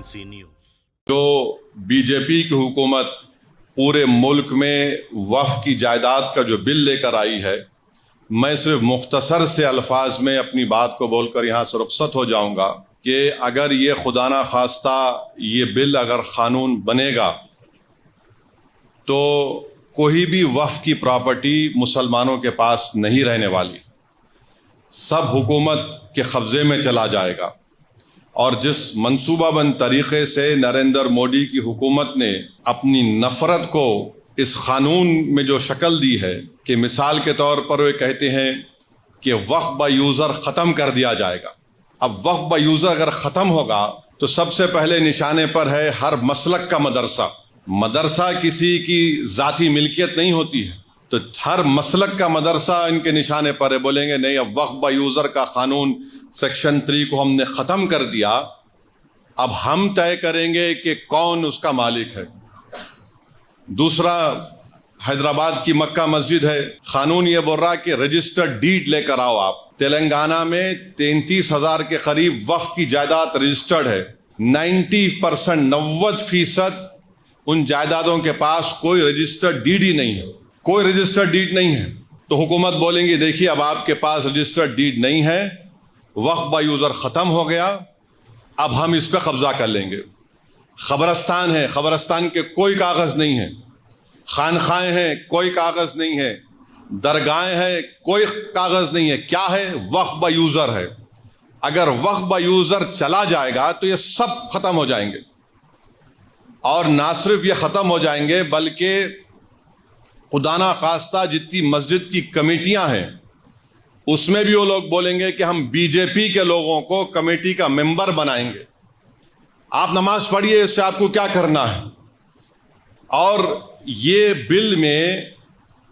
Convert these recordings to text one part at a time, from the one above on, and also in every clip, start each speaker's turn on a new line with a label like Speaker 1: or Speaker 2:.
Speaker 1: सी news.
Speaker 2: जो BJP की हुकूमत पूरे मुल्क में वक्फ की जायदाद का जो बिल लेकर आई है, मैं सिर्फ मुख्तसर से अल्फाज में अपनी बात को बोलकर यहाँ से रुखसत हो जाऊंगा कि अगर ये खुदा ना खास्ता ये बिल अगर कानून बनेगा तो कोई भी वक्फ की प्रॉपर्टी मुसलमानों के पास नहीं रहने वाली, सब हुकूमत के कब्जे में चला जाएगा। और जिस मंसूबाबंद तरीके से नरेंद्र मोदी की हुकूमत ने अपनी नफरत को इस कानून में जो शक्ल दी है कि मिसाल के तौर पर वे कहते हैं कि वक्फ बाय यूज़र ख़त्म कर दिया जाएगा। अब वक्फ बाय यूज़र अगर ख़त्म होगा तो सबसे पहले निशाने पर है हर मसलक का मदरसा। मदरसा किसी की ज़ाती मिल्कियत नहीं होती है, तो हर मसलक का मदरसा इनके निशाने पर है। बोलेंगे नहीं, अब वक्फ बाय यूज़र का कानून सेक्शन 3 को हमने ख़त्म कर दिया, अब हम तय करेंगे कि कौन उसका मालिक है। दूसरा, हैदराबाद की मक्का मस्जिद है, कानून ये बोल रहा है कि रजिस्टर्ड डीड लेकर आओ आप। तेलंगाना में 33,000 के करीब वक्फ की जायदाद रजिस्टर्ड है। 90% उन जायदादों के पास कोई रजिस्टर्ड डीड ही नहीं है, कोई रजिस्टर्ड डीड नहीं है। तो हुकूमत बोलेंगी देखिए अब आपके पास रजिस्टर्ड डीड नहीं है, वक्फ बाय यूज़र ख़त्म हो गया, अब हम इस पर कब्जा कर लेंगे। खबरस्तान है, खबरस्तान के कोई कागज़ नहीं है। खानखाएँ हैं, कोई कागज़ नहीं है। दरगाहें हैं, कोई कागज़ नहीं है। क्या है? वक्फ बाय यूज़र है। अगर वक्फ बाय यूज़र चला जाएगा तो ये सब ख़त्म हो जाएंगे, और ना सिर्फ ये ख़त्म हो जाएंगे बल्कि खुदा ना खास्ता जितनी मस्जिद की कमेटियां हैं उसमें भी वो लोग बोलेंगे कि हम बीजेपी के लोगों को कमेटी का मेंबर बनाएंगे। आप नमाज पढ़िए, इससे आपको क्या करना है। और ये बिल में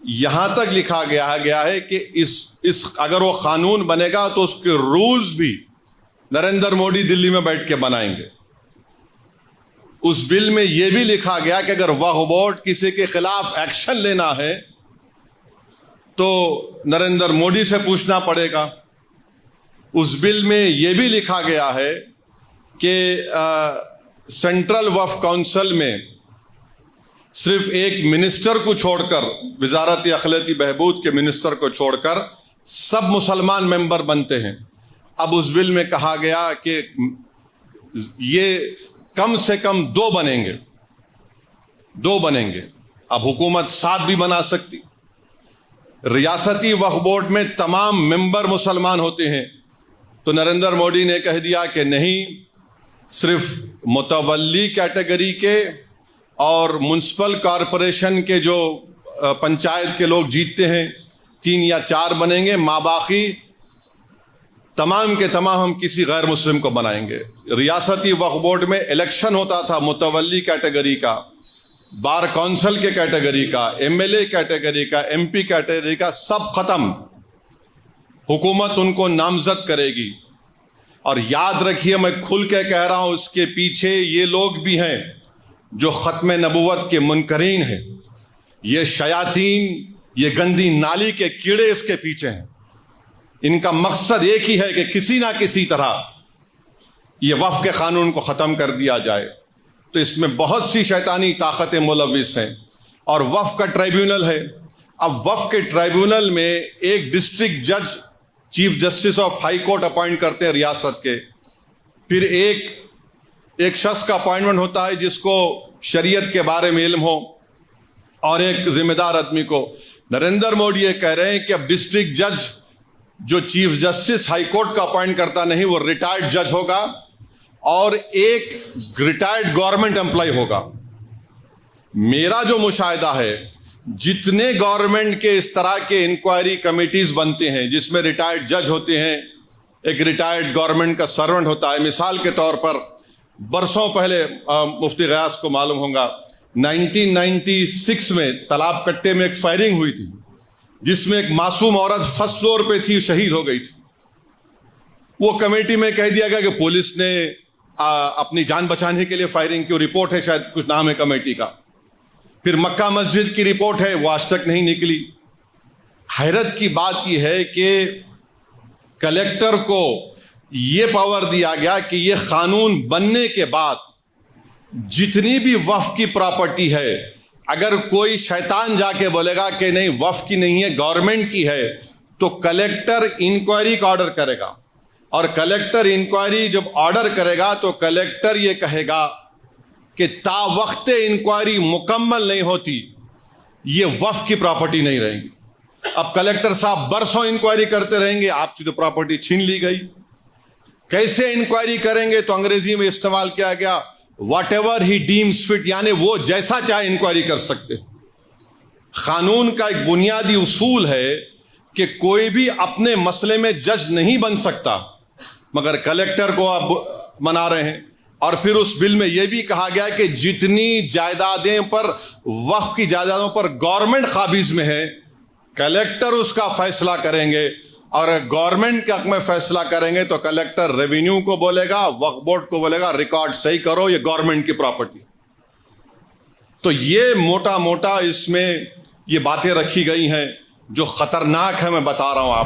Speaker 2: यहां तक लिखा गया है कि इस अगर वो कानून बनेगा तो उसके रूल्स भी नरेंद्र मोदी दिल्ली में बैठ के बनाएंगे। उस बिल में यह भी लिखा गया कि अगर वक्फ बोर्ड किसी के खिलाफ एक्शन लेना है तो नरेंद्र मोदी से पूछना पड़ेगा। उस बिल में यह भी लिखा गया है कि सेंट्रल वक्फ काउंसिल में सिर्फ एक मिनिस्टर को छोड़कर, वजारत अखिलती बहबूद के मिनिस्टर को छोड़कर सब मुसलमान मेंबर बनते हैं। अब उस बिल में कहा गया कि ये कम से कम 2 बनेंगे, 2 बनेंगे। अब हुकूमत 7 भी बना सकती। रियासती वक्फ बोर्ड में तमाम मेंबर मुसलमान होते हैं, तो नरेंद्र मोदी ने कह दिया कि नहीं, सिर्फ मुतवल्ली कैटेगरी के और म्युनिसिपल कॉरपोरेशन के जो पंचायत के लोग जीतते हैं 3 या 4 बनेंगे, माबाकी तमाम के तमाम हम किसी गैर मुस्लिम को बनाएंगे। रियासती वक्फ बोर्ड में इलेक्शन होता था मुतवल्ली कैटेगरी का, बार काउंसिल के कैटेगरी का, एमएलए कैटेगरी का, एमपी कैटेगरी का, सब खत्म। हुकूमत उनको नामजद करेगी। और याद रखिए, मैं खुल के कह रहा हूं, इसके पीछे ये लोग भी हैं जो खत्म नबूवत के मुनकरीन हैं। ये शयातीन, ये गंदी नाली के कीड़े इसके पीछे हैं। इनका मकसद एक ही है कि किसी ना किसी तरह ये वक्फ के कानून को ख़त्म कर दिया जाए। तो इसमें बहुत सी शैतानी ताकतें मुलविस हैं। और वक्फ का ट्राइब्यूनल है। अब वक्फ के ट्राइब्यूनल में एक डिस्ट्रिक्ट जज chief justice of high court appoint करते हैं रियासत के। फिर एक शख्स का अपॉइंटमेंट होता है जिसको शरीयत के बारे में इल्म हो, और एक जिम्मेदार आदमी को। नरेंद्र मोदी ये कह रहे हैं कि अब डिस्ट्रिक्ट जज जो चीफ जस्टिस हाई कोर्ट का अपॉइंट करता नहीं, वो रिटायर्ड जज होगा, और एक रिटायर्ड गवर्नमेंट एम्प्लॉय होगा। मेरा जो मुशाहिदा है, जितने गवर्नमेंट के इस तरह के इंक्वायरी कमिटीज बनते हैं जिसमें रिटायर्ड जज होते हैं, एक रिटायर्ड गवर्नमेंट का सर्वेंट होता है। मिसाल के तौर पर बरसों पहले मुफ्ती गयास को मालूम होगा, 1996 में तालाब कट्टे में एक फायरिंग हुई थी जिसमें एक मासूम औरत फर्स्ट फ्लोर पे थी, शहीद हो गई थी। वो कमेटी में कह दिया गया कि पुलिस ने अपनी जान बचाने के लिए फायरिंग की। रिपोर्ट है, शायद कुछ नाम है कमेटी का। फिर मक्का मस्जिद की रिपोर्ट है, वो आज तक नहीं निकली। हैरत की बात यह है कि कलेक्टर को ये पावर दिया गया कि ये कानून बनने के बाद जितनी भी वक्फ की प्रॉपर्टी है, अगर कोई शैतान जाके बोलेगा कि नहीं वक्फ की नहीं है गवर्नमेंट की है, तो कलेक्टर इंक्वायरी का ऑर्डर करेगा, और कलेक्टर इंक्वायरी जब ऑर्डर करेगा तो कलेक्टर ये कहेगा कि ता वक्त इंक्वायरी मुकम्मल नहीं होती ये वक्फ की प्रॉपर्टी नहीं रहेगी। अब कलेक्टर साहब बरसों इंक्वायरी करते रहेंगे, आपकी तो प्रॉपर्टी छीन ली गई। कैसे इंक्वायरी करेंगे? तो अंग्रेजी में इस्तेमाल किया गया what ever he deems fit, यानी वो जैसा चाहे इंक्वायरी कर सकते। कानून का एक बुनियादी उसूल है कि कोई भी अपने मसले में जज नहीं बन सकता, मगर कलेक्टर को आप बना रहे हैं। और फिर उस बिल में यह भी कहा गया कि जितनी जायदादें पर वक्फ की जायदादों पर गवर्नमेंट काबिज में है, कलेक्टर उसका फैसला करेंगे, और गवर्नमेंट के हक में फैसला करेंगे तो कलेक्टर रेवेन्यू को बोलेगा, वक्फ बोर्ड को बोलेगा रिकॉर्ड सही करो, ये गवर्नमेंट की प्रॉपर्टी। तो ये मोटा मोटा इसमें ये बातें रखी गई हैं जो खतरनाक है, मैं बता रहा हूं आप।